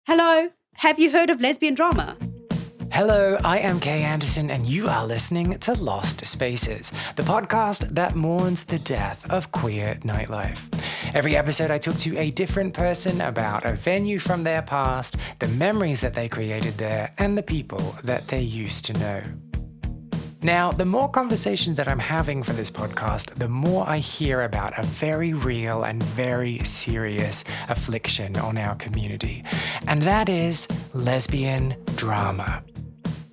Hello, have you heard of lesbian drama? Hello, I am Kay Anderson, and you are listening to Lost Spaces, the podcast that mourns the death of queer nightlife. Every episode, I talk to a different person about a venue from their past, the memories that they created there, and the people that they used to know. Now, the more conversations that I'm having for this podcast, the more I hear about a very real and very serious affliction on our community, and that is lesbian drama.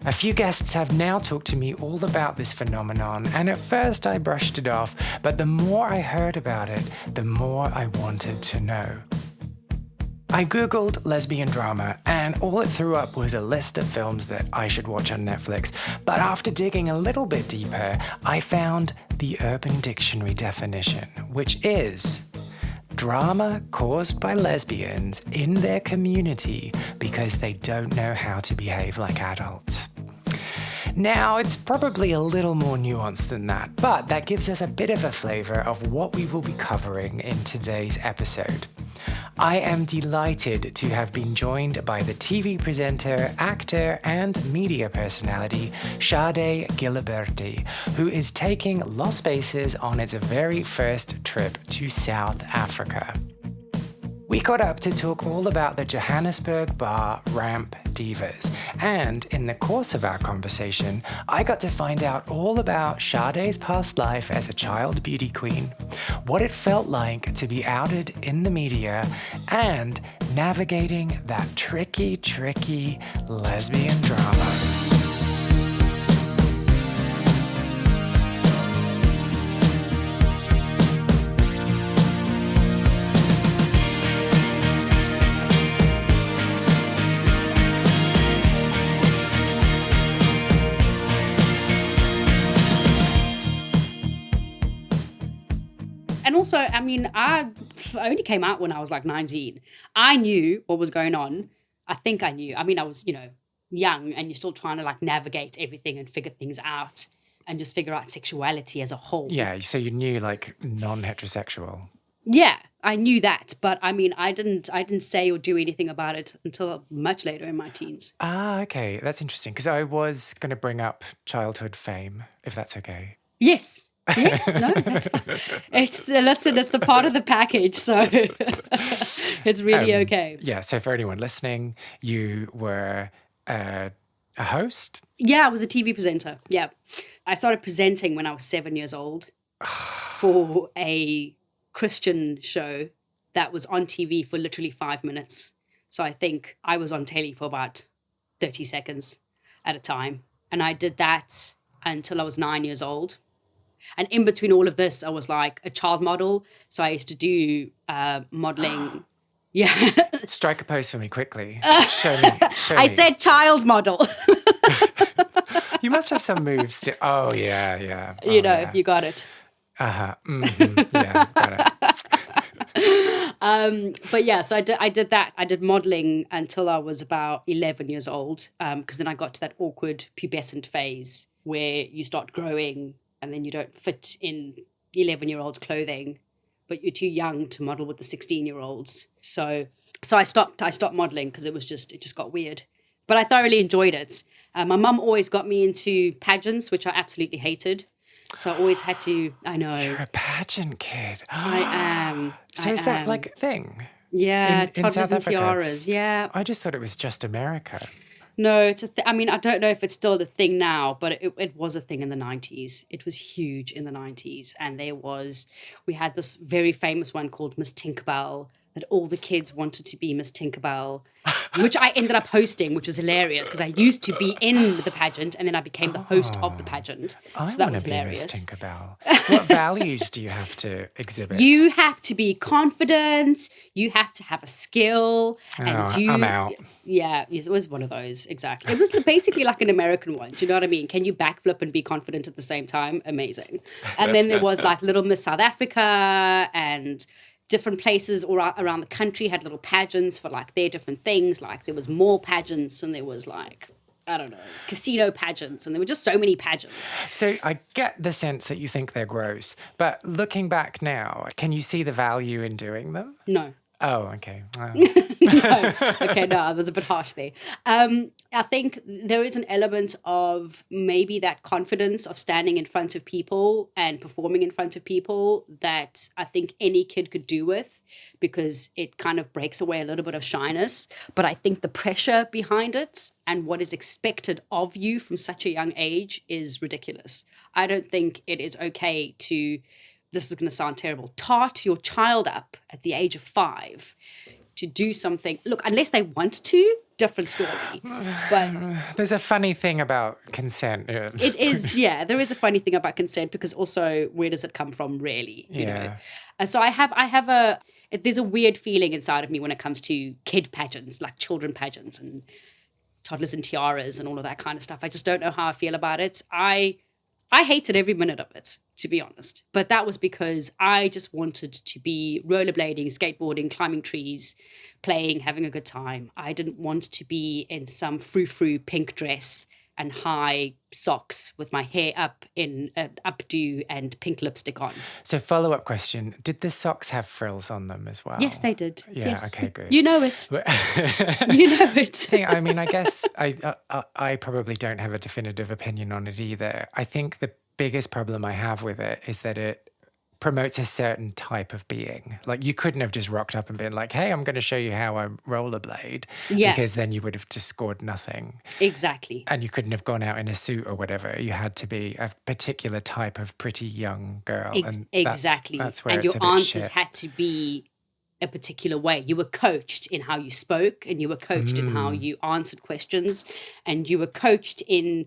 A few guests have now talked to me all about this phenomenon, and at first I brushed it off, but the more I heard about it, the more I wanted to know. I googled lesbian drama, and all it threw up was a list of films that I should watch on Netflix. But after digging a little bit deeper, I found the Urbandictionary definition, which is drama caused by lesbians in their community because they don't know how to behave like adults. Now, it's probably a little more nuanced than that, but that gives us a bit of a flavour of what we will be covering in today's episode. I am delighted to have been joined by the TV presenter, actor, and media personality, Sade Giliberti, who is taking Lost Spaces on its very first trip to South Africa. We got up to talk all about the Johannesburg bar Ramp Divas, and in the course of our conversation, I got to find out all about Sade's past life as a child beauty queen, what it felt like to be outed in the media, and navigating that tricky lesbian drama. And also, I only came out when I was like 19. I knew what was going on. I think I knew. I was, young, and you're still trying to like navigate everything and figure things out and just figure out sexuality as a whole. Yeah, so you knew like non-heterosexual. Yeah, I knew that, but I didn't say or do anything about it until much later in my teens. Ah, okay, that's interesting, because I was going to bring up childhood fame, if that's okay. Yes, no, that's fine. It's the part of the package, so it's really okay. Yeah, so for anyone listening, you were a host? Yeah, I was a TV presenter. Yeah, I started presenting when I was 7 years old for a Christian show that was on TV for literally 5 minutes. So I think I was on telly for about 30 seconds at a time. And I did that until I was 9 years old. And in between all of this, I was like a child model. So I used to do modeling. Yeah. Strike a pose for me quickly. Show me. I said child model. You must have some moves. Oh, yeah. Oh, you got it. Uh-huh. Mm-hmm. Yeah, got it. But yeah, so I did that. I did modeling until I was about 11 years old, because then I got to that awkward pubescent phase where you start growing and then you don't fit in 11-year-old's clothing, but you're too young to model with the 16-year-olds. So I stopped modeling because it just got weird. But I thoroughly enjoyed it. My mum always got me into pageants, which I absolutely hated. So I always had to, I know. You're a pageant kid. I am. So is that like a thing? Yeah, in toddlers South and Africa? tiaras, yeah. I just thought it was just America. No, it's a thing. I don't know if it's still a thing now, but it was a thing in the 90s. It was huge in the 90s. And we had this very famous one called Miss Tinkerbell, that all the kids wanted to be Miss Tinkerbell, which I ended up hosting, which was hilarious because I used to be in the pageant and then I became the host of the pageant. I so that want was to be hilarious. Miss Tinkerbell. What values do you have to exhibit? You have to be confident. You have to have a skill. I'm out. Yeah, it was one of those, exactly. It was basically like an American one. Do you know what I mean? Can you backflip and be confident at the same time? Amazing. And then there was like Little Miss South Africa, and different places around the country had little pageants for like their different things. Like there was mall pageants and there was like, I don't know, casino pageants, and there were just so many pageants. So I get the sense that you think they're gross, but looking back now, can you see the value in doing them? No. Oh, okay. Wow. No. Okay, no, I was a bit harsh there. I think there is an element of maybe that confidence of standing in front of people and performing in front of people that I think any kid could do with, because it kind of breaks away a little bit of shyness. But I think the pressure behind it and what is expected of you from such a young age is ridiculous. I don't think it is okay to, this is going to sound terrible, tart your child up at the age of 5 to do something. Look, unless they want to, different story. But there's a funny thing about consent. it is, yeah, there is a funny thing about consent, because also where does it come from, really? You know? So there's a weird feeling inside of me when it comes to kid pageants, like children pageants and toddlers and tiaras and all of that kind of stuff. I just don't know how I feel about it. I hated every minute of it, to be honest. But that was because I just wanted to be rollerblading, skateboarding, climbing trees, playing, having a good time. I didn't want to be in some frou-frou pink dress and high socks with my hair up in an updo and pink lipstick on. So follow-up question, did the socks have frills on them as well? Yes, they did. Yeah, yes. okay, good. You know it. You know it. I mean, I guess I probably don't have a definitive opinion on it either. I think the biggest problem I have with it is that it promotes a certain type of being. Like, you couldn't have just rocked up and been like, hey, I'm going to show you how I rollerblade. Yeah. Because then you would have just scored nothing. Exactly. And you couldn't have gone out in a suit or whatever. You had to be a particular type of pretty young girl. Exactly. That's where and it's your a bit answers shit. had to be a particular way. You were coached in how you spoke, and you were coached in how you answered questions, and you were coached in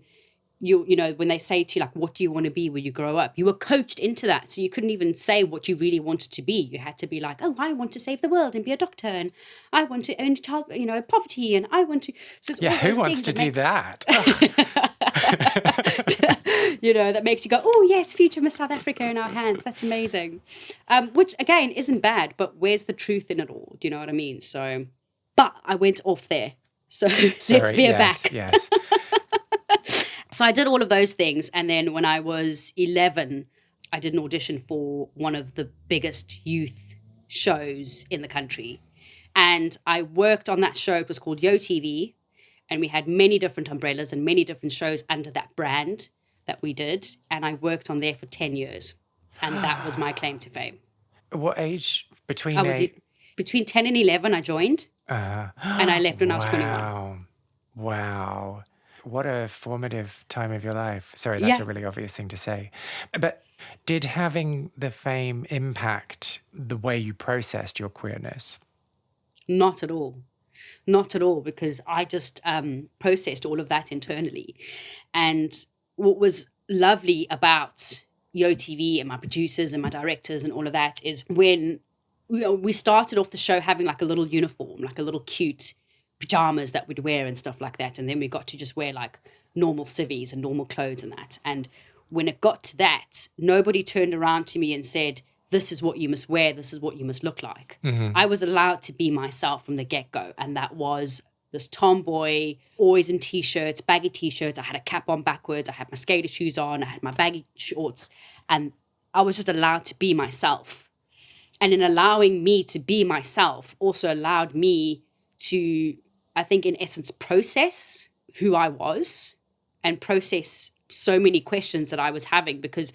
you know, when they say to you, like, what do you want to be when you grow up? You were coached into that. So you couldn't even say what you really wanted to be. You had to be like, oh, I want to save the world and be a doctor, and I want to end child, poverty, and I want to. So yeah, who wants to do that? That makes you go, oh, yes, future Miss South Africa in our hands. That's amazing. Which, again, isn't bad, but where's the truth in it all? Do you know what I mean? So, but I went off there. So let's veer back. Yes. So I did all of those things. And then when I was 11, I did an audition for one of the biggest youth shows in the country. And I worked on that show. It was called Yo TV. And we had many different umbrellas and many different shows under that brand that we did. And I worked on there for 10 years. And that was my claim to fame. What age? Between 10 and 11, I joined. And I left when I was 21. Wow. What a formative time of your life. Sorry, that's a really obvious thing to say. But did having the fame impact the way you processed your queerness? Not at all. Not at all, because I just processed all of that internally. And what was lovely about Yo TV and my producers and my directors and all of that is when we started off the show having like a little uniform, like a little cute pajamas that we'd wear and stuff like that. And then we got to just wear like normal civvies and normal clothes and that. And when it got to that, nobody turned around to me and said, this is what you must wear, this is what you must look like. Mm-hmm. I was allowed to be myself from the get-go. And that was this tomboy, always in T-shirts, baggy T-shirts. I had a cap on backwards. I had my skater shoes on. I had my baggy shorts. And I was just allowed to be myself. And in allowing me to be myself also allowed me to, I think, in essence, process who I was and process so many questions that I was having because,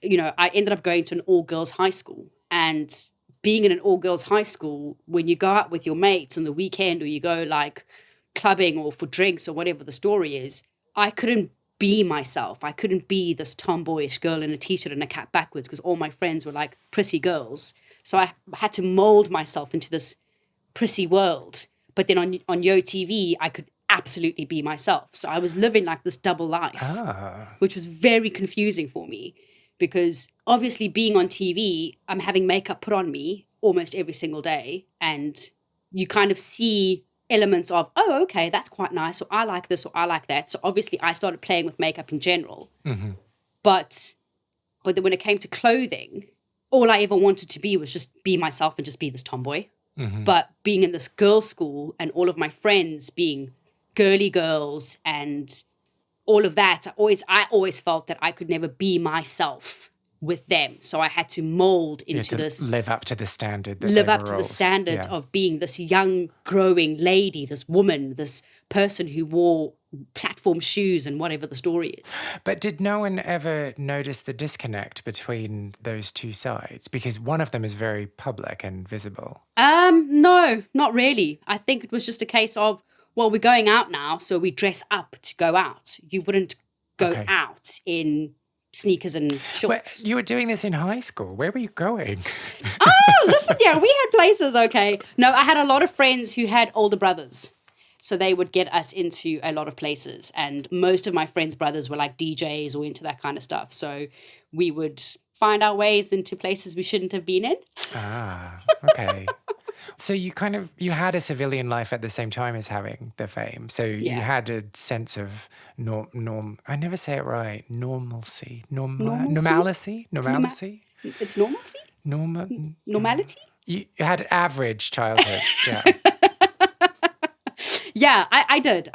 I ended up going to an all-girls high school. And being in an all-girls high school, when you go out with your mates on the weekend or you go like clubbing or for drinks or whatever the story is, I couldn't be myself. I couldn't be this tomboyish girl in a T-shirt and a cap backwards because all my friends were like prissy girls. So I had to mold myself into this prissy world. But then on Yo TV, I could absolutely be myself. So I was living like this double life, which was very confusing for me because obviously being on TV, I'm having makeup put on me almost every single day. And you kind of see elements of, oh, okay, that's quite nice. Or I like this or I like that. So obviously I started playing with makeup in general. Mm-hmm. But then when it came to clothing, all I ever wanted to be was just be myself and just be this tomboy. Mm-hmm. But being in this girls' school and all of my friends being girly girls and all of that, I always felt that I could never be myself with them. So I had to mold You had into to this, live up to the standard. live up to the standards of being this young, growing lady, this woman, this person who wore platform shoes and whatever the story is. But did no one ever notice the disconnect between those two sides? Because one of them is very public and visible. No, not really. I think it was just a case of, well, we're going out now, so we dress up to go out. You wouldn't go out in sneakers and shorts. You were doing this in high school. Where were you going? Oh, listen, yeah, we had places, okay. No, I had a lot of friends who had older brothers. So they would get us into a lot of places. And most of my friends' brothers were like DJs or into that kind of stuff. So we would find our ways into places we shouldn't have been in. Ah, okay. So you had a civilian life at the same time as having the fame. So you had a sense of I never say it right. Normalcy. Normalcy? It's normalcy? Normality? You had average childhood. Yeah. Yeah, I did.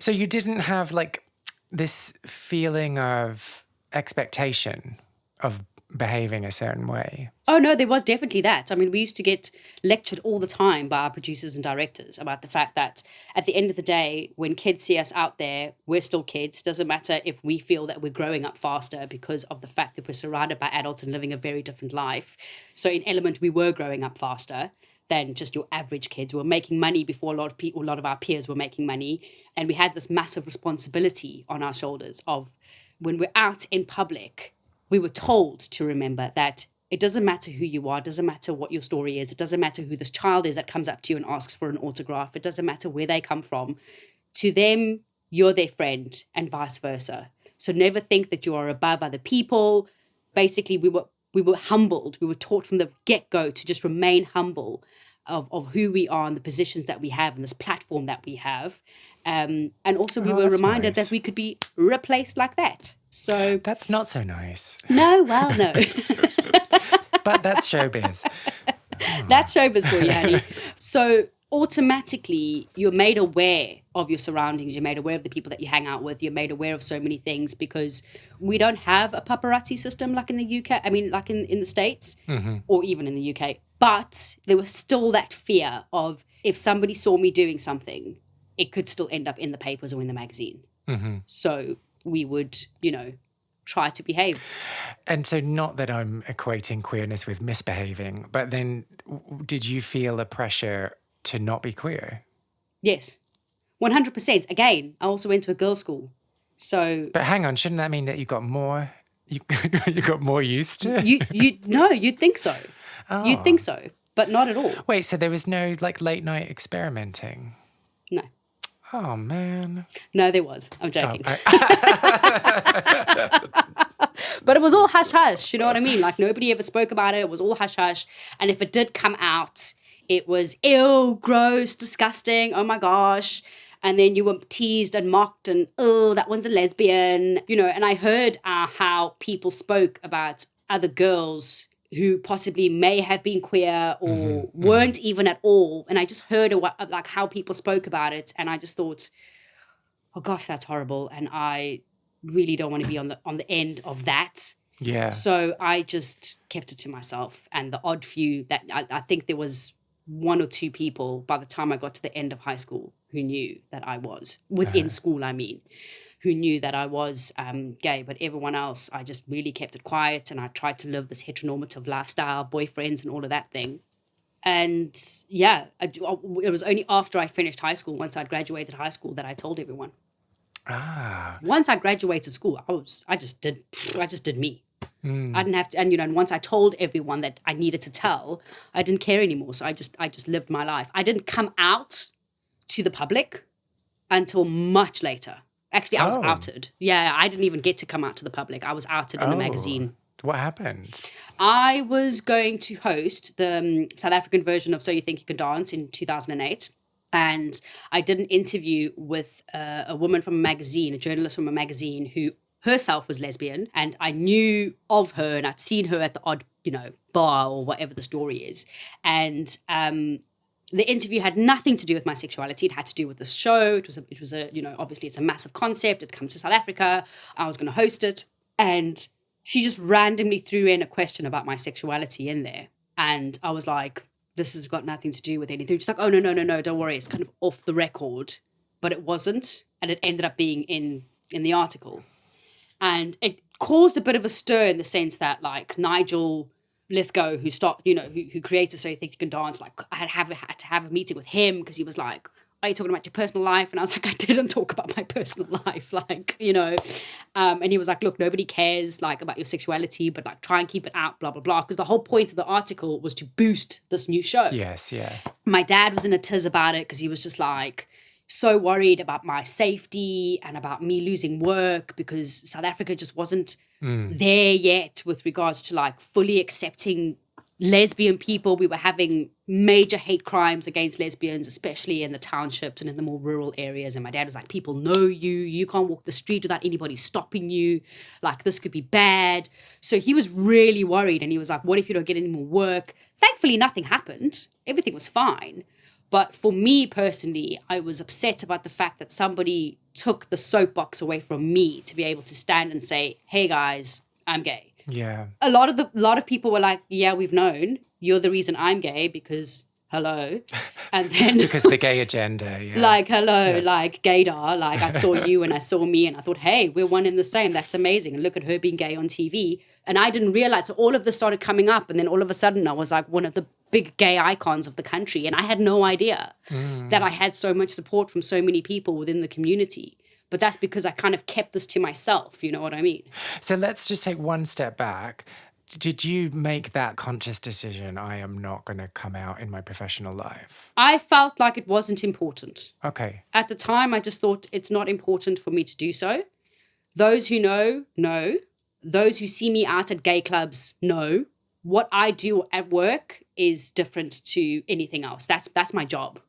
So you didn't have like this feeling of expectation of behaving a certain way? Oh, no, there was definitely that. I mean, we used to get lectured all the time by our producers and directors about the fact that at the end of the day, when kids see us out there, we're still kids. Doesn't matter if we feel that we're growing up faster because of the fact that we're surrounded by adults and living a very different life. So in Element, we were growing up faster than just your average kids. We were making money before a lot of our peers were making money. And we had this massive responsibility on our shoulders of when we're out in public, we were told to remember that it doesn't matter who you are, it doesn't matter what your story is, it doesn't matter who this child is that comes up to you and asks for an autograph, it doesn't matter where they come from. To them, you're their friend and vice versa. So never think that you are above other people. Basically, we were humbled. We were taught from the get-go to just remain humble of who we are and the positions that we have and this platform that we have. And also we were reminded that we could be replaced like that. So that's not so nice. No, well, no. But that's showbiz. That's showbiz for you, honey. So automatically you're made aware of your surroundings. You're made aware of the people that you hang out with. You're made aware of so many things because we don't have a paparazzi system like in the UK. I mean, like in the States or even in the UK. But there was still that fear of if somebody saw me doing something, it could still end up in the papers or in the magazine. So we would, try to behave. And so not that I'm equating queerness with misbehaving, but then did you feel a pressure to not be queer? Yes, 100%. Again, I also went to a girls' school. So, but hang on, shouldn't that mean that you got more? You got more used to? No, you'd think so. Oh. You'd think so, but not at all. Wait, so there was no like late night experimenting? No. Oh man. No, there was. I'm joking. Oh, But it was all hush hush. You know what I mean? Like nobody ever spoke about it. It was all hush hush. And if it did come out, it was ew, gross, disgusting. Oh my gosh. And then you were teased and mocked and, oh, that one's a lesbian. And I heard how people spoke about other girls who possibly may have been queer or weren't even at all. And I just heard like how people spoke about it. And I just thought, oh gosh, that's horrible. And I really don't want to be on the end of that. Yeah. So I just kept it to myself. And the odd few that I think there was one or two people by the time I got to the end of high school who knew that I was, within school, I mean, who knew that I was gay. But everyone else, I just really kept it quiet. And I tried to live this heteronormative lifestyle, boyfriends and all of that thing. And yeah, it was only after I finished high school, once I'd graduated high school, that I told everyone. Once I graduated school, I just did me. I didn't have to, and once I told everyone that I needed to tell, I didn't care anymore. So I just lived my life. I didn't come out to the public until much later. Actually, I was outed. Yeah, I didn't even get to come out to the public. I was outed in the magazine. What happened? I was going to host the South African version of So You Think You Can Dance in 2008. And I did an interview with a woman from a magazine, a journalist from a magazine who herself was lesbian. And I knew of her and I'd seen her at the odd, bar or whatever the story is. And the interview had nothing to do with my sexuality. It had to do with this show. It was a obviously it's a massive concept. It comes to South Africa. I was going to host it. And she just randomly threw in a question about my sexuality in there. And I was like, this has got nothing to do with anything. She's like, oh, no, don't worry. It's kind of off the record. But it wasn't. And it ended up being in the article. And it caused a bit of a stir in the sense that, like, Nigel Lithgow, who created So You Think You Can Dance, like, I had to have a meeting with him because he was like, are you talking about your personal life? And I was like, I didn't talk about my personal life, like, and he was like, look, nobody cares, like, about your sexuality, but, like, try and keep it out, blah, blah, blah. Because the whole point of the article was to boost this new show. Yes, yeah. My dad was in a tiz about it because he was just like so worried about my safety and about me losing work because South Africa just wasn't there yet with regards to, like, fully accepting lesbian people. We were having major hate crimes against lesbians, especially in the townships and in the more rural areas. And my dad was like, people know you can't walk the street without anybody stopping you. Like, this could be bad. So he was really worried. And he was like, what if you don't get any more work? Thankfully, nothing happened. Everything was fine. But for me personally, I was upset about the fact that somebody took the soapbox away from me to be able to stand and say, hey guys, I'm gay. Yeah. A lot of people were like, yeah, we've known. You're the reason I'm gay because hello. And then Because the gay agenda, yeah. like, hello, like gaydar, like I saw you and I saw me and I thought, hey, we're one in the same. That's amazing. And look at her being gay on TV. And I didn't realize. So all of this started coming up. And then all of a sudden I was like one of the big gay icons of the country. And I had no idea that I had so much support from so many people within the community. But that's because I kind of kept this to myself. You know what I mean? So let's just take one step back. Did you make that conscious decision, I am not going to come out in my professional life? I felt like it wasn't important. Okay. At the time, I just thought it's not important for me to do so. Those who know. Those who see me out at gay clubs know. What I do at work is different to anything else. That's my job.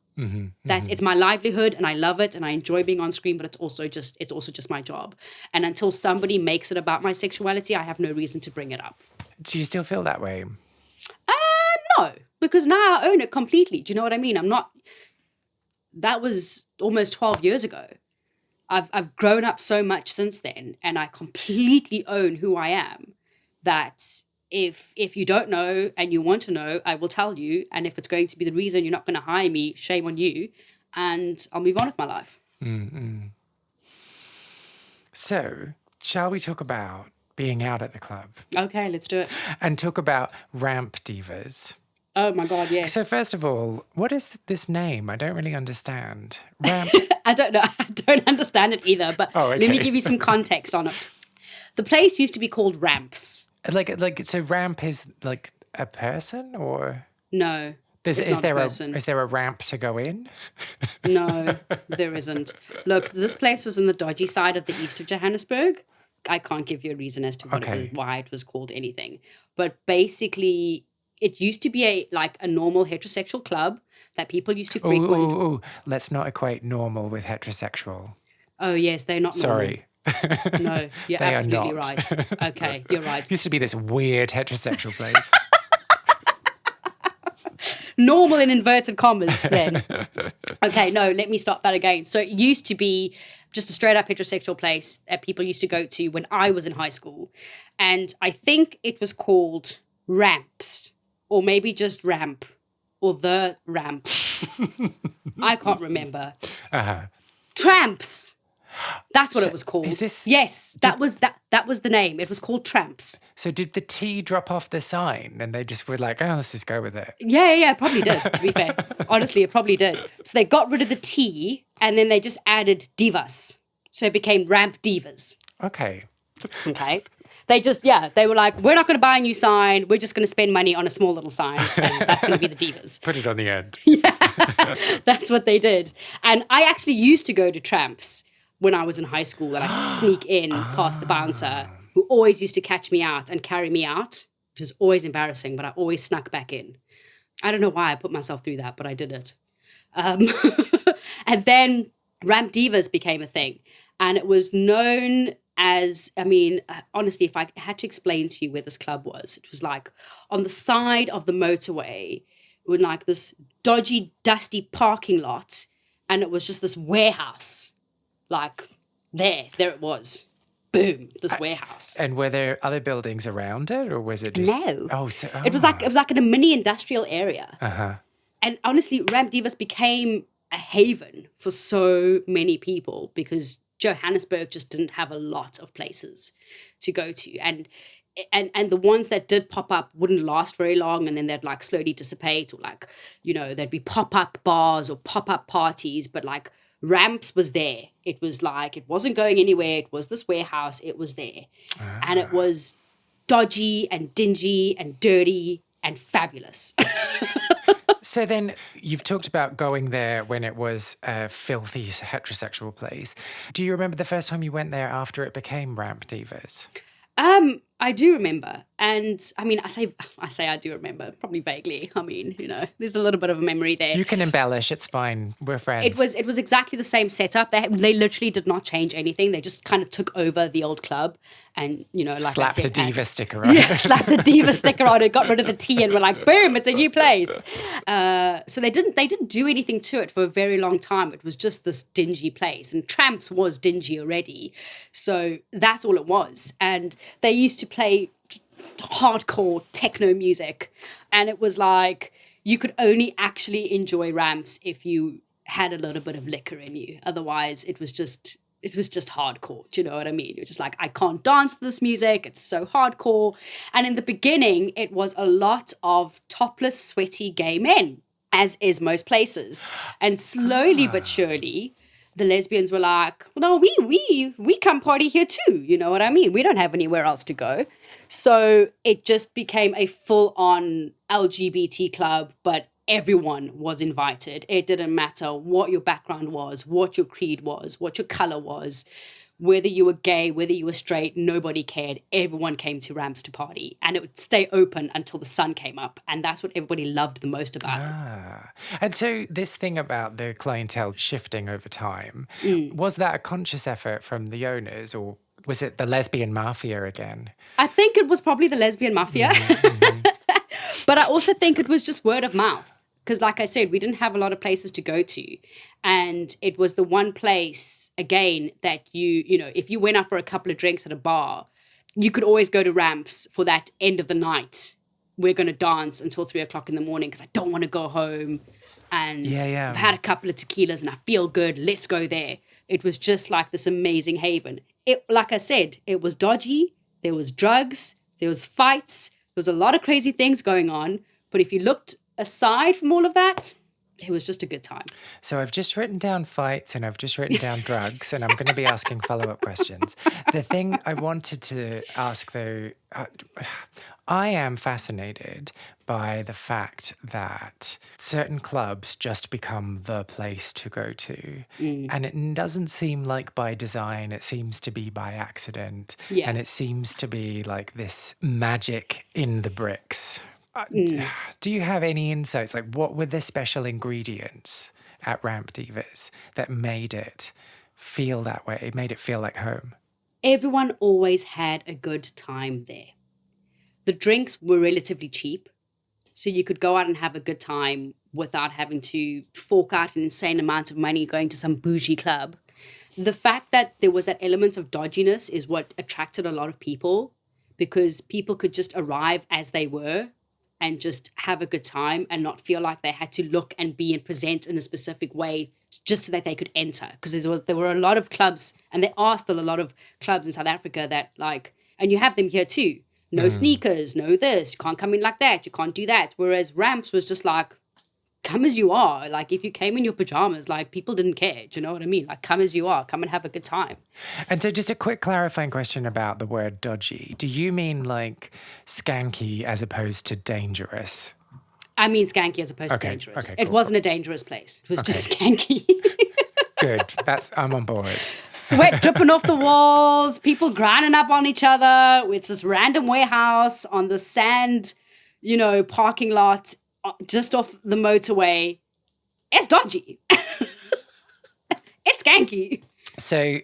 It's my livelihood and I love it and I enjoy being on screen, but it's also just my job. And until somebody makes it about my sexuality, I have no reason to bring it up. Do you still feel that way? No, because now I own it completely. Do you know what I mean? That was almost 12 years ago. I've grown up so much since then and I completely own who I am, that if you don't know and you want to know, I will tell you. And if it's going to be the reason you're not going to hire me, shame on you. And I'll move on with my life. So, shall we talk about being out at the club? Okay, let's do it. And talk about ramp divas. Oh my God, yes. So first of all, what is this name? I don't really understand. Ramp. I don't know. I don't understand it either. But let me give you some context on it. The place used to be called Ramps. So ramp is like a person or? No. Is there a ramp to go in? No, there isn't. Look, this place was in the dodgy side of the east of Johannesburg. I can't give you a reason as to why it was called anything. But basically, it used to be a normal heterosexual club that people used to frequent. Ooh. Let's not equate normal with heterosexual. Oh, yes, they're not normal. Sorry. No, you're absolutely right. Okay, you're right. It used to be this weird heterosexual place. Normal in inverted commas then. Okay, no, let me start that again. So it used to be just a straight up heterosexual place that people used to go to when I was in high school. And I think it was called Ramps, or maybe just Ramp, or The Ramp. I can't remember. Tramps. That's what it was called. Yes, that was the name. It was called Tramps. So did the T drop off the sign and they just were like, oh, let's just go with it? Yeah, probably did, to be fair. Honestly, it probably did. So they got rid of the T and then they just added divas. So it became Ramp Divas. Okay. They were like, we're not going to buy a new sign. We're just going to spend money on a small little sign. And that's going to be the divas. Put it on the end. Yeah, that's what they did. And I actually used to go to Tramps when I was in high school, and I could sneak in past the bouncer who always used to catch me out and carry me out, which was always embarrassing, but I always snuck back in. I don't know why I put myself through that, but I did it. And then Ramp Divas became a thing. And it was known as, honestly, if I had to explain to you where this club was, it was like on the side of the motorway with like this dodgy, dusty parking lot. And it was just this warehouse. Like, there it was. boom, this warehouse. And were there other buildings around it, or was it just... No. It was like in a mini industrial area. Uh-huh. And honestly, Ramp Divas became a haven for so many people because Johannesburg just didn't have a lot of places to go to. And the ones that did pop up wouldn't last very long, and then they'd like slowly dissipate, or like, you know, there'd be pop-up bars or pop-up parties, but like Ramps was there. It was like, it wasn't going anywhere. It was this warehouse. It was there. And it was dodgy and dingy and dirty and fabulous. So then you've talked about going there when it was a filthy heterosexual place. Do you remember the first time you went there after it became Ramp Divas? I do remember. And I mean, I say I do remember, probably vaguely. I mean, you know, there's a little bit of a memory there. You can embellish, it's fine. We're friends. It was exactly the same setup. They literally did not change anything. They just kind of took over the old club and, you know, like slapped I said, a diva sticker on it. Yeah, slapped a diva sticker on it, got rid of the T, and we're like, boom, it's a new place. So they didn't do anything to it for a very long time. It was just this dingy place, and Tramps was dingy already. So that's all it was. And they used to play hardcore techno music, and it was like you could only actually enjoy Ramps if you had a little bit of liquor in you. Otherwise it was just hardcore. Do you know what I mean? You're just like, I can't dance to this music, it's so hardcore. And in the beginning it was a lot of topless, sweaty gay men, as is most places. And slowly but surely the lesbians were like, no, we come party here too. You know what I mean? We don't have anywhere else to go. So it just became a full-on LGBT club, but everyone was invited. It didn't matter what your background was, what your creed was, what your color was, whether you were gay, whether you were straight, nobody cared. Everyone came to Ramps to party, and it would stay open until the sun came up. And that's what everybody loved the most about it. And so this thing about the clientele shifting over time, was that a conscious effort from the owners, or was it the lesbian mafia again? I think it was probably the lesbian mafia. But I also think it was just word of mouth. Because like I said, we didn't have a lot of places to go to. And it was the one place, again, that you know, if you went out for a couple of drinks at a bar, you could always go to Ramps for that end of the night. We're going to dance until 3:00 in the morning because I don't want to go home. And I've had a couple of tequilas and I feel good. Let's go there. It was just like this amazing haven. Like I said, it was dodgy. There was drugs. There was fights. There was a lot of crazy things going on. But if you looked aside from all of that, it was just a good time. So I've just written down fights and I've just written down drugs, and I'm going to be asking follow-up questions. The thing I wanted to ask, though, I am fascinated by the fact that certain clubs just become the place to go to. And it doesn't seem like by design, it seems to be by accident. Yeah. And it seems to be like this magic in the bricks. Do you have any insights? Like, what were the special ingredients at Ramp Divas that made it feel that way? It made it feel like home. Everyone always had a good time there. The drinks were relatively cheap, so you could go out and have a good time without having to fork out an insane amount of money going to some bougie club. The fact that there was that element of dodginess is what attracted a lot of people, because people could just arrive as they were and just have a good time and not feel like they had to look and be and present in a specific way just so that they could enter. Because there were a lot of clubs, and there are still a lot of clubs in South Africa that like, and you have them here too, no sneakers, no this, you can't come in like that, you can't do that. Whereas Ramps was just like, come as you are. Like, if you came in your pajamas, like, people didn't care. Do you know what I mean? Like, come as you are. Come and have a good time. And so just a quick clarifying question about the word dodgy. Do you mean like skanky as opposed to dangerous? I mean skanky as opposed to dangerous. It wasn't a dangerous place. It was just skanky. Good. I'm on board. Sweat dripping off the walls, people grinding up on each other. It's this random warehouse on the sand, you know, parking lot just off the motorway. It's dodgy. It's skanky. So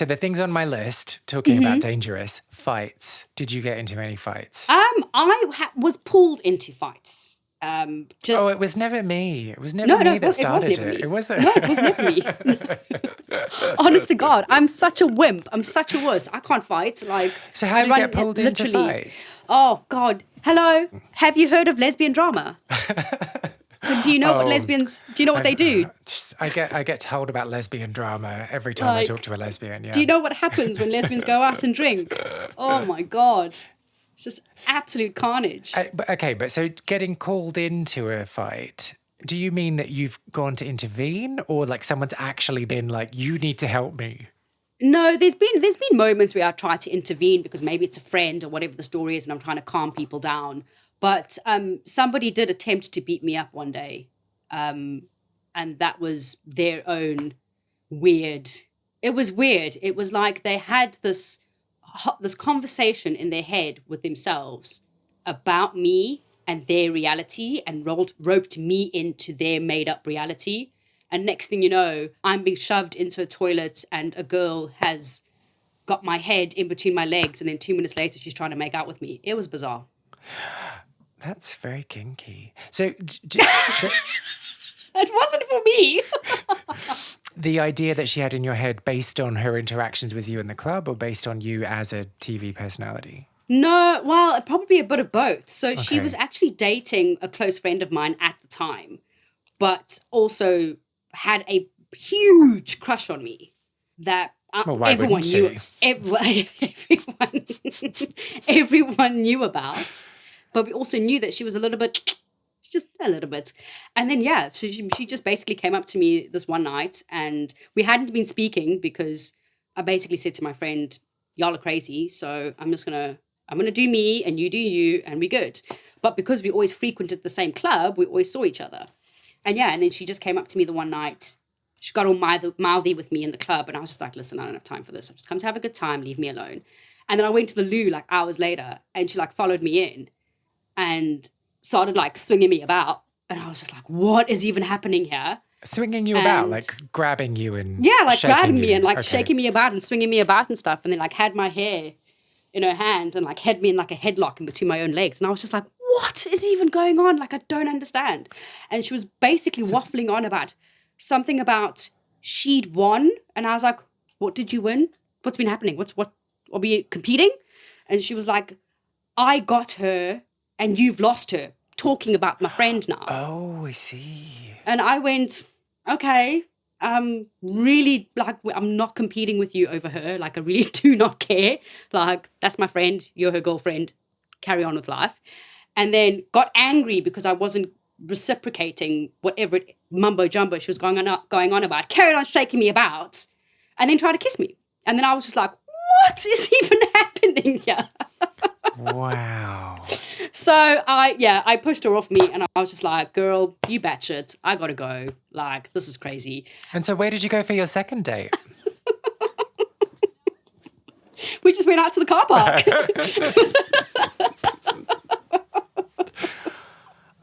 the things on my list, talking about dangerous, fights. Did you get into any fights? I was pulled into fights. It was never me. It was never me that started it. It wasn't. No, it was never me. Honest to God, I'm such a wimp. I'm such a wuss. I can't fight. Like, So how do you get pulled into fight? Oh God. Hello. Have you heard of lesbian drama? Do you know what lesbians? Do you know what they do? I get told about lesbian drama every time I talk to a lesbian. Yeah. Do you know what happens when lesbians go out and drink? Oh my God. It's just absolute carnage. But so getting called into a fight, do you mean that you've gone to intervene, or like someone's actually been like, you need to help me? No, there's been moments where I try to intervene because maybe it's a friend or whatever the story is, and I'm trying to calm people down. But somebody did attempt to beat me up one day, and that was their own weird. It was weird. It was like they had this conversation in their head with themselves about me and their reality, and roped me into their made-up reality. And next thing you know, I'm being shoved into a toilet, and a girl has got my head in between my legs, and then 2 minutes later, she's trying to make out with me. It was bizarre. That's very kinky. So it wasn't for me. The idea that she had in your head based on her interactions with you in the club, or based on you as a TV personality? No, well, probably a bit of both. So she was actually dating a close friend of mine at the time, but also had a huge crush on me that everyone knew. Everyone knew about. But we also knew that she was just a little bit. And then, so she just basically came up to me this one night, and we hadn't been speaking because I basically said to my friend, y'all are crazy, so I'm going to do me and you do you, and we're good. But because we always frequented the same club, we always saw each other. And then she just came up to me the one night. She got all mouthy with me in the club, and I was just like, listen, I don't have time for this. I've just come to have a good time, leave me alone. And then I went to the loo like hours later, and she like followed me in and started like swinging me about. And I was just like, what is even happening here? Swinging you about, like grabbing you and like grabbing me and like shaking me about and swinging me about and stuff. And then like had my hair in her hand and like had me in like a headlock in between my own legs. And I was just like, what is even going on? Like, I don't understand. And she was basically waffling on about something about she'd won. And I was like, what did you win? What's been happening? What are we competing? And she was like, I got her and you've lost her, talking about my friend now. Oh, I see. And I went, okay, really, like, I'm not competing with you over her. Like, I really do not care. Like, that's my friend. You're her girlfriend. Carry on with life. And then got angry because I wasn't reciprocating whatever mumbo jumbo she was going on about. Carried on shaking me about, and then tried to kiss me. And then I was just like, what is even happening here? Wow. So I pushed her off me, and I was just like, girl, you batshit. I gotta go. Like, this is crazy. And so where did you go for your second date? We just went out to the car park.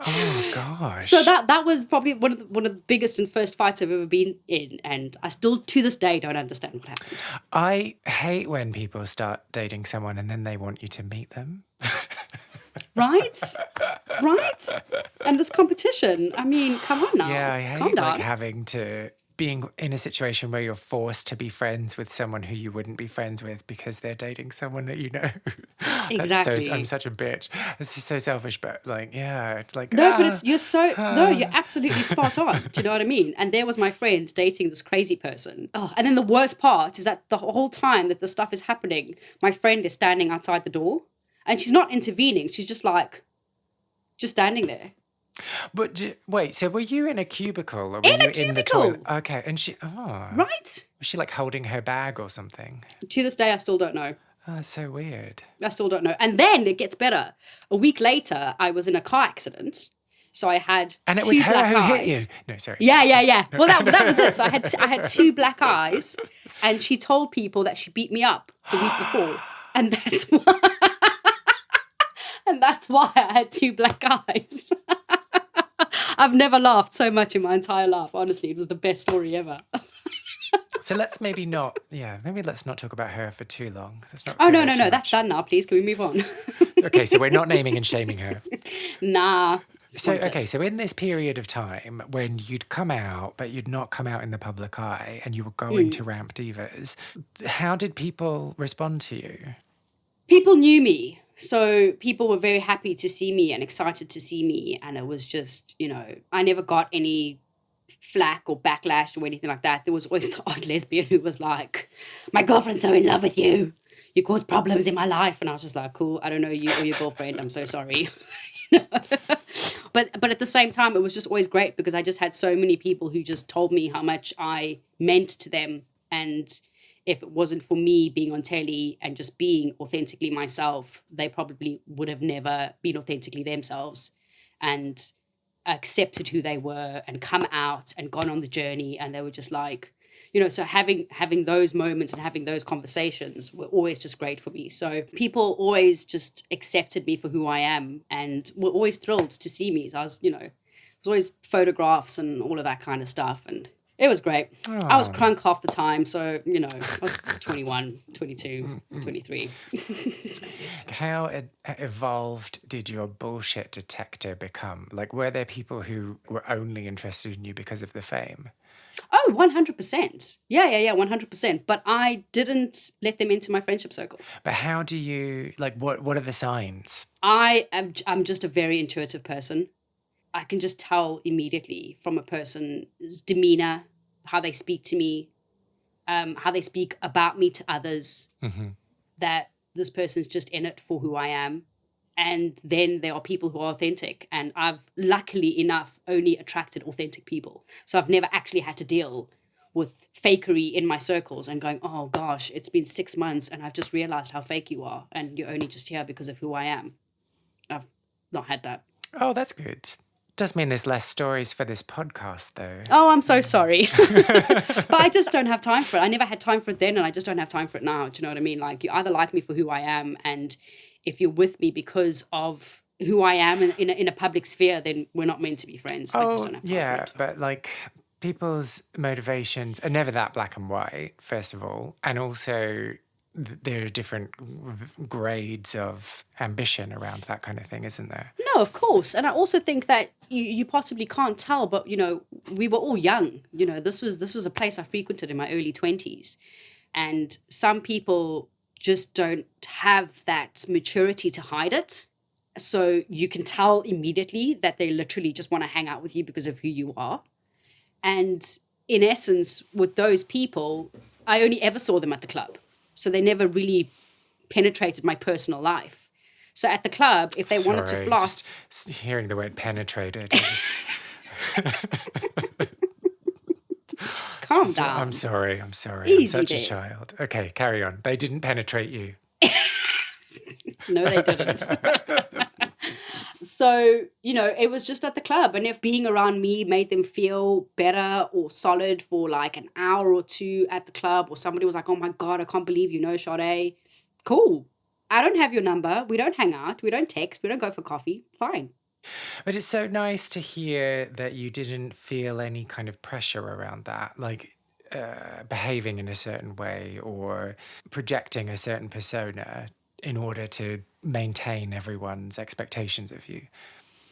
Oh gosh. So that was probably one of the biggest and first fights I've ever been in, and I still to this day don't understand what happened. I hate when people start dating someone and then they want you to meet them. Right? And this competition. I mean, come on now. Yeah, I hate calm down. like having to being in a situation where you're forced to be friends with someone who you wouldn't be friends with because they're dating someone that you know. Exactly. I'm such a bitch. This is so selfish, but like, yeah, it's like no, but you're absolutely spot on. Do you know what I mean? And there was my friend dating this crazy person. Oh, and then the worst part is that the whole time that the stuff is happening, my friend is standing outside the door, and she's not intervening. She's just standing there. But wait, so were you in a cubicle or were in you a cubicle? In the toilet? Okay, and Right? Was she like holding her bag or something? To this day, I still don't know. Oh, that's so weird. I still don't know. And then it gets better. A week later, I was in a car accident. So I had and it two was her black who eyes. hit you. No, sorry. Yeah. Well, that was it. So I had two black eyes, and she told people that she beat me up the week before, and that's why I had two black eyes. I've never laughed so much in my entire life. Honestly, it was the best story ever. So let's maybe not talk about her for too long. No. That's done now. Please, can we move on? Okay, so we're not naming and shaming her. Nah. So, okay, pointless. so in this period of time when you'd come out, but you'd not come out in the public eye and you were going to Ramp Divas, how did people respond to you? People knew me. So people were very happy to see me and excited to see me. And it was just, I never got any flack or backlash or anything like that. There was always the odd lesbian who was like, my girlfriend's so in love with you. You cause problems in my life. And I was just like, cool, I don't know you or your girlfriend. I'm so sorry. But at the same time, it was just always great because I just had so many people who just told me how much I meant to them. And if it wasn't for me being on telly and just being authentically myself, they probably would have never been authentically themselves and accepted who they were and come out and gone on the journey. And they were just like, so having those moments and having those conversations were always just great for me. So people always just accepted me for who I am and were always thrilled to see me. So I was, it was always photographs and all of that kind of stuff. And it was great. I was crunk half the time. So, I was 21, 22, 23. How evolved did your bullshit detector become? Like, were there people who were only interested in you because of the fame? Oh, 100%. Yeah, 100%. But I didn't let them into my friendship circle. But how do you, like, what are the signs? I'm just a very intuitive person. I can just tell immediately from a person's demeanor, how they speak to me, how they speak about me to others, that this person's just in it for who I am. And then there are people who are authentic. And I've luckily enough only attracted authentic people. So I've never actually had to deal with fakery in my circles and going, oh gosh, it's been 6 months and I've just realized how fake you are. And you're only just here because of who I am. I've not had that. Oh, that's good. Does mean there's less stories for this podcast, though. Oh, I'm so sorry. But I just don't have time for it. I never had time for it then, and I just don't have time for it now. Do you know what I mean? Like, you either like me for who I am, and if you're with me because of who I am in a public sphere, then we're not meant to be friends. I just don't have time for it. But like people's motivations are never that black and white, first of all. And also there are different grades of ambition around that kind of thing, isn't there? No, of course. And I also think that you possibly can't tell, but, we were all young. This was a place I frequented in my early 20s. And some people just don't have that maturity to hide it. So you can tell immediately that they literally just want to hang out with you because of who you are. And in essence, with those people, I only ever saw them at the club. So they never really penetrated my personal life. So at the club, if they wanted to floss... Just hearing the word penetrated. Calm down. I'm sorry. Easy I'm such there. a child. Okay, carry on. They didn't penetrate you. No, they didn't. So, it was just at the club. And if being around me made them feel better or solid for like an hour or two at the club, or somebody was like, oh my God, I can't believe you know Sade. Cool. I don't have your number. We don't hang out. We don't text. We don't go for coffee. Fine. But it's so nice to hear that you didn't feel any kind of pressure around that, like behaving in a certain way or projecting a certain persona in order to maintain everyone's expectations of you.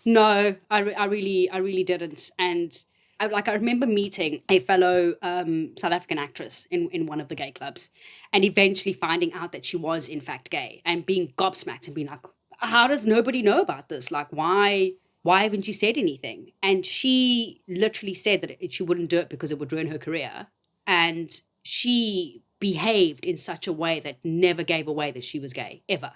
No, I really didn't. And I remember meeting a fellow South African actress in one of the gay clubs and eventually finding out that she was in fact gay and being gobsmacked and being like, how does nobody know about this? Like, why haven't you said anything? And she literally said that she wouldn't do it because it would ruin her career. And she behaved in such a way that never gave away that she was gay, ever.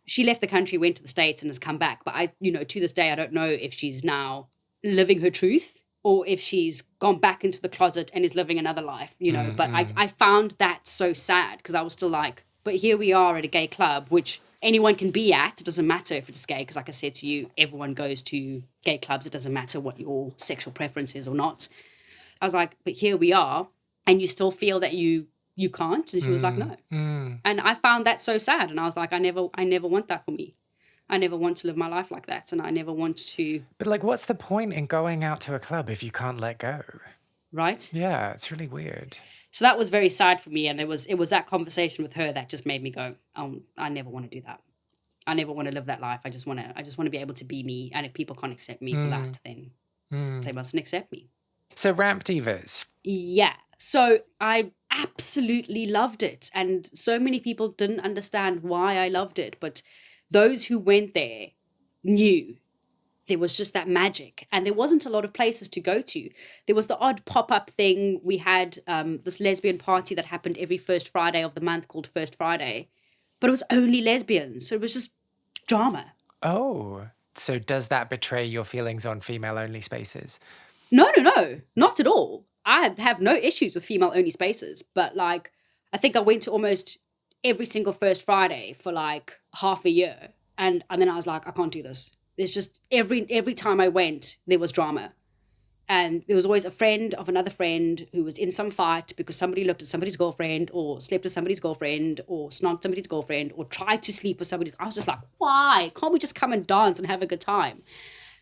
She left the country, went to the States and has come back. But to this day, I don't know if she's now living her truth or if she's gone back into the closet and is living another life, But I found that so sad because I was still like, but here we are at a gay club, which anyone can be at. It doesn't matter if it's gay, because like I said to you, everyone goes to gay clubs. It doesn't matter what your sexual preference is or not. I was like, but here we are, and you still feel that you can't. And she was like, no. And I found that so sad. And I was like, I never want that for me. I never want to live my life like that. And I never want to. But like, what's the point in going out to a club if you can't let go? Right? Yeah, it's really weird. So that was very sad for me. And it was that conversation with her that just made me go, I never want to do that. I never want to live that life. I just want to be able to be me. And if people can't accept me for that, then they mustn't accept me. So ramp divas. Yeah. So I absolutely loved it. And so many people didn't understand why I loved it. But those who went there knew there was just that magic. And there wasn't a lot of places to go to. There was the odd pop-up thing. We had this lesbian party that happened every first Friday of the month called First Friday. But it was only lesbians. So it was just drama. Oh, so does that betray your feelings on female-only spaces? No, not at all. I have no issues with female-only spaces. But, like, I think I went to almost every single First Friday for, like, half a year. And then I was like, I can't do this. There's just every time I went, there was drama. And there was always a friend of another friend who was in some fight because somebody looked at somebody's girlfriend or slept with somebody's girlfriend or snogged somebody's girlfriend or tried to sleep with somebody. I was just like, why? Can't we just come and dance and have a good time?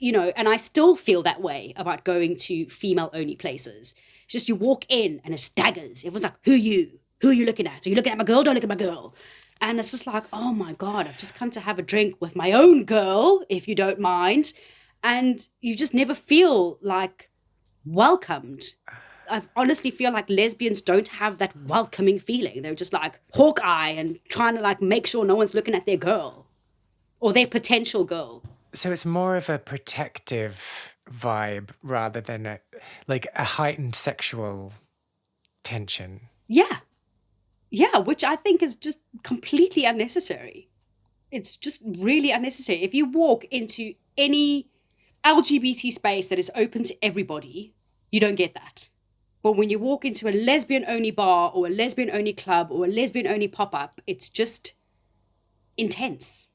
You know, and I still feel that way about going to female-only places. It's just you walk in and it's daggers. Everyone's like, who are you? Who are you looking at? Are you looking at my girl? Don't look at my girl. And it's just like, oh my God, I've just come to have a drink with my own girl, if you don't mind. And you just never feel like welcomed. I honestly feel like lesbians don't have that welcoming feeling. They're just like Hawkeye and trying to like make sure no one's looking at their girl or their potential girl. So it's more of a protective vibe rather than a heightened sexual tension. Yeah, which I think is just completely unnecessary. It's just really unnecessary. If you walk into any LGBT space that is open to everybody, you don't get that. But when you walk into a lesbian-only bar or a lesbian-only club or a lesbian-only pop-up, it's just intense.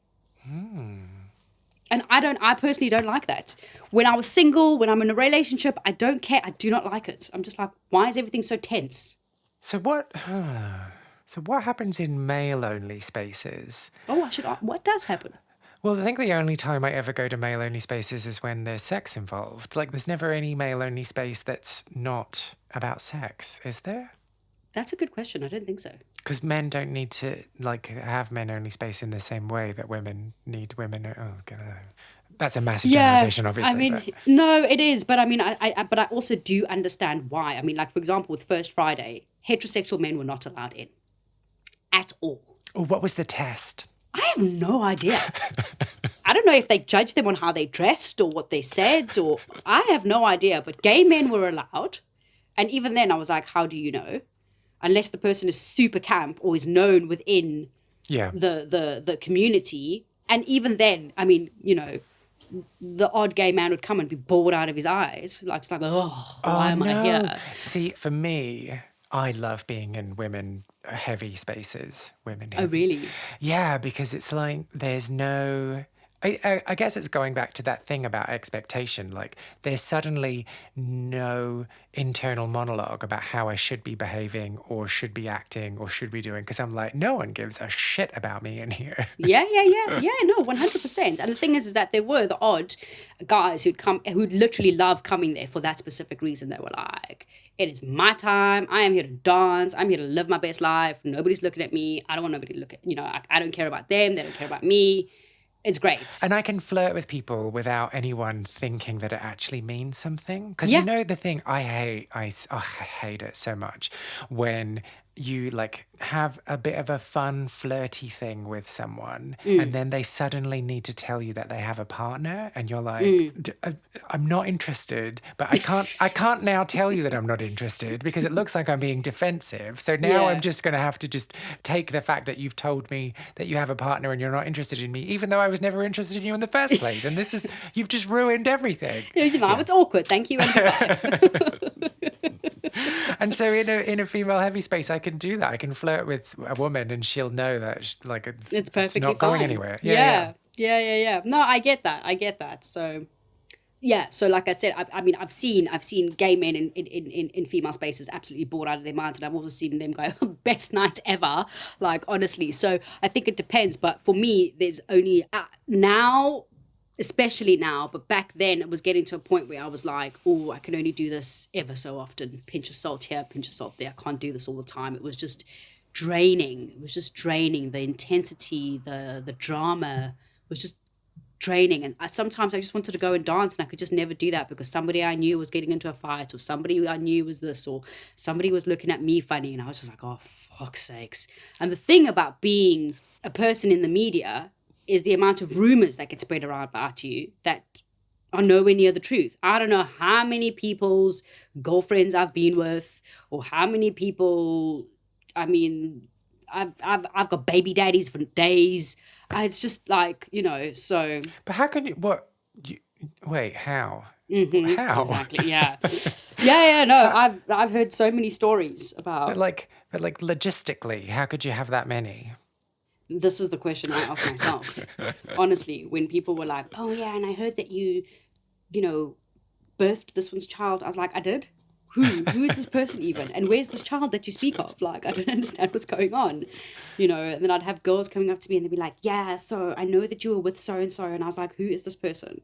And I personally don't like that. When I was single, when I'm in a relationship, I don't care. I do not like it. I'm just like, why is everything so tense? So what happens in male-only spaces? Oh, what does happen? Well, I think the only time I ever go to male-only spaces is when there's sex involved. Like, there's never any male-only space that's not about sex, is there? That's a good question. I don't think so. Because men don't need to, like, have men-only space in the same way that women need women. Oh, God. That's a massive generalization, obviously. I mean, no, it is. But I mean, but I also do understand why. I mean, like, for example, with First Friday, heterosexual men were not allowed in at all. Oh, what was the test? I have no idea. I don't know if they judged them on how they dressed or what they said, or I have no idea. But gay men were allowed. And even then I was like, how do you know? Unless the person is super camp or is known within the community. And even then, I mean, you know, the odd gay man would come and be bored out of his eyes. Like, it's like, why am I here? See, for me, I love being in women-heavy spaces. Oh, really? Yeah, because it's like there's no... I guess it's going back to that thing about expectation. Like, there's suddenly no internal monologue about how I should be behaving or should be acting or should be doing. Because I'm like, no one gives a shit about me in here. Yeah, no, 100%. And the thing is that there were the odd guys who'd literally love coming there for that specific reason. They were like, it is my time. I am here to dance. I'm here to live my best life. Nobody's looking at me. I don't want nobody to look at, you know, I don't care about them. They don't care about me. It's great. And I can flirt with people without anyone thinking that it actually means something. Because you know the thing I hate it so much when you like have a bit of a fun flirty thing with someone and then they suddenly need to tell you that they have a partner and you're like, I'm not interested, but I can't now tell you that I'm not interested because it looks like I'm being defensive. So now I'm just going to have to just take the fact that you've told me that you have a partner and you're not interested in me, even though I was never interested in you in the first place. And this is, you've just ruined everything. You know, it's awkward. Thank you and goodbye. And so in a female heavy space, I can do that. I can flirt with a woman and she'll know that it's perfectly not fine. Going anywhere. Yeah. No, I get that. So yeah, so like I said, I mean, I've seen gay men in female spaces absolutely bored out of their minds, and I've also seen them go, best night ever, like, honestly. So I think it depends, but for me, there's only now, especially now, but back then it was getting to a point where I was like, oh, I can only do this ever so often. Pinch of salt here, pinch of salt there. I can't do this all the time. It was just draining. It was just draining. The intensity, the drama was just draining. And sometimes I just wanted to go and dance, and I could just never do that because somebody I knew was getting into a fight, or somebody I knew was this, or somebody was looking at me funny, and I was just like, oh, fuck's sakes. And the thing about being a person in the media is the amount of rumors that get spread around about you that are nowhere near the truth. I don't know how many people's girlfriends I've been with, or how many people, I mean, I've got baby daddies for days. It's just like, so. But how can you, wait, how? Mm-hmm, how? Exactly, yeah. Yeah, no, I've heard so many stories about. But like logistically, how could you have that many? This is the question I asked myself. Honestly, when people were like, oh yeah, and I heard that you birthed this one's child. I was like, I did? Who is this person even? And where's this child that you speak of? Like, I don't understand what's going on. And then I'd have girls coming up to me and they'd be like, yeah, so I know that you were with so-and-so. And I was like, who is this person?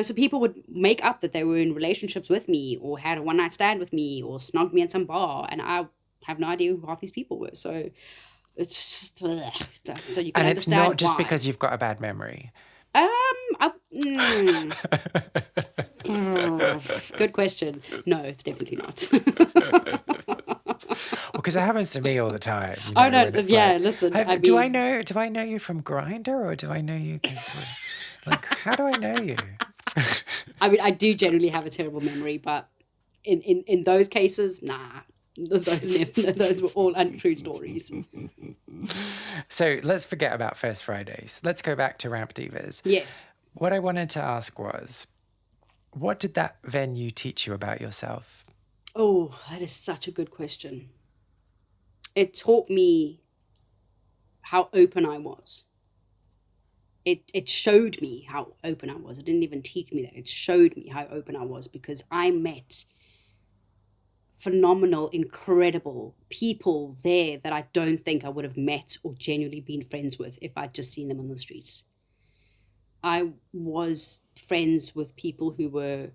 So people would make up that they were in relationships with me, or had a one-night stand with me, or snogged me at some bar. And I have no idea who half these people were. So it's just, so you can and it's understand not just why. because you've got a bad memory. Good question. No, it's definitely not. Well, because it happens to me all the time. Oh no, yeah. Listen, do I know you from Grindr, or do I know you? Like, how do I know you? I mean, I do generally have a terrible memory, but in those cases, nah. Those were all untrue stories. So let's forget about First Fridays. Let's go back to Ramp Divas. Yes. What I wanted to ask was, what did that venue teach you about yourself? Oh, that is such a good question. It taught me how open I was. It showed me how open I was. It didn't even teach me that. It showed me how open I was, because I met phenomenal, incredible people there that I don't think I would have met or genuinely been friends with if I'd just seen them on the streets. I was friends with people who were,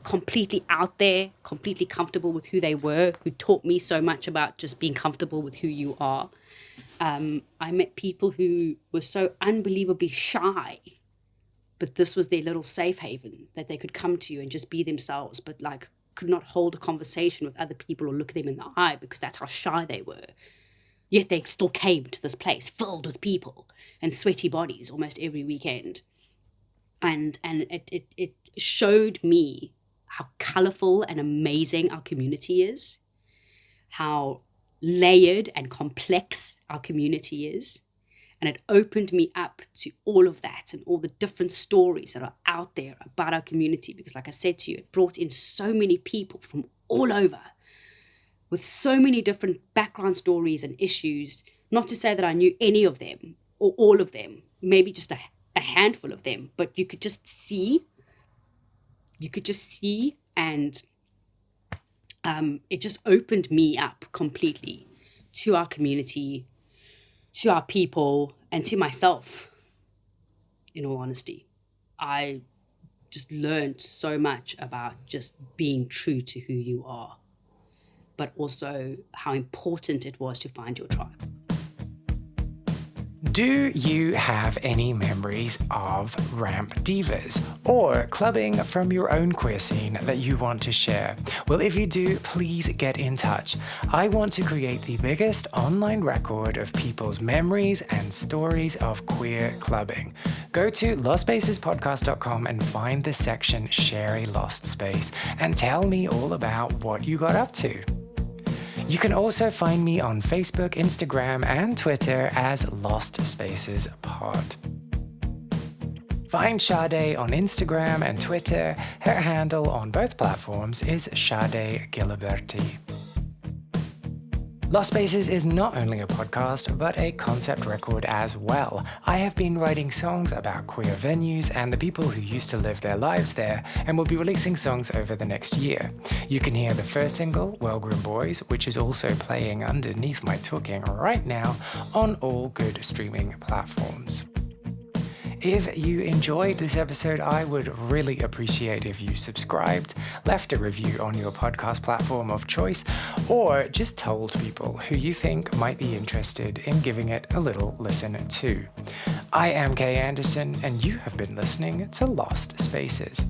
completely out there, completely comfortable with who they were, who taught me so much about just being comfortable with who you are. I met people who were so unbelievably shy, but this was their little safe haven that they could come to and just be themselves, but like could not hold a conversation with other people or look them in the eye because that's how shy they were. Yet they still came to this place filled with people and sweaty bodies almost every weekend. And it showed me how colourful and amazing our community is, how layered and complex our community is. And it opened me up to all of that and all the different stories that are out there about our community. Because like I said to you, it brought in so many people from all over with so many different background stories and issues. Not to say that I knew any of them or all of them, maybe just a handful of them, but you could just see and it just opened me up completely to our community, to our people, and to myself, in all honesty. I just learned so much about just being true to who you are, but also how important it was to find your tribe. Do you have any memories of Ramp Divas or clubbing from your own queer scene that you want to share? Well, if you do, please get in touch. I want to create the biggest online record of people's memories and stories of queer clubbing. Go to lostspacespodcast.com and find the section Share a Lost Space and tell me all about what you got up to. You can also find me on Facebook, Instagram, and Twitter as Lost Spaces Pod. Find Sade on Instagram and Twitter. Her handle on both platforms is Sade Giliberti. Lost Spaces is not only a podcast, but a concept record as well. I have been writing songs about queer venues and the people who used to live their lives there, and will be releasing songs over the next year. You can hear the first single, Well-Groomed Boys, which is also playing underneath my talking right now on all good streaming platforms. If you enjoyed this episode, I would really appreciate if you subscribed, left a review on your podcast platform of choice, or just told people who you think might be interested in giving it a little listen too. I am Kay Anderson, and you have been listening to Lost Spaces.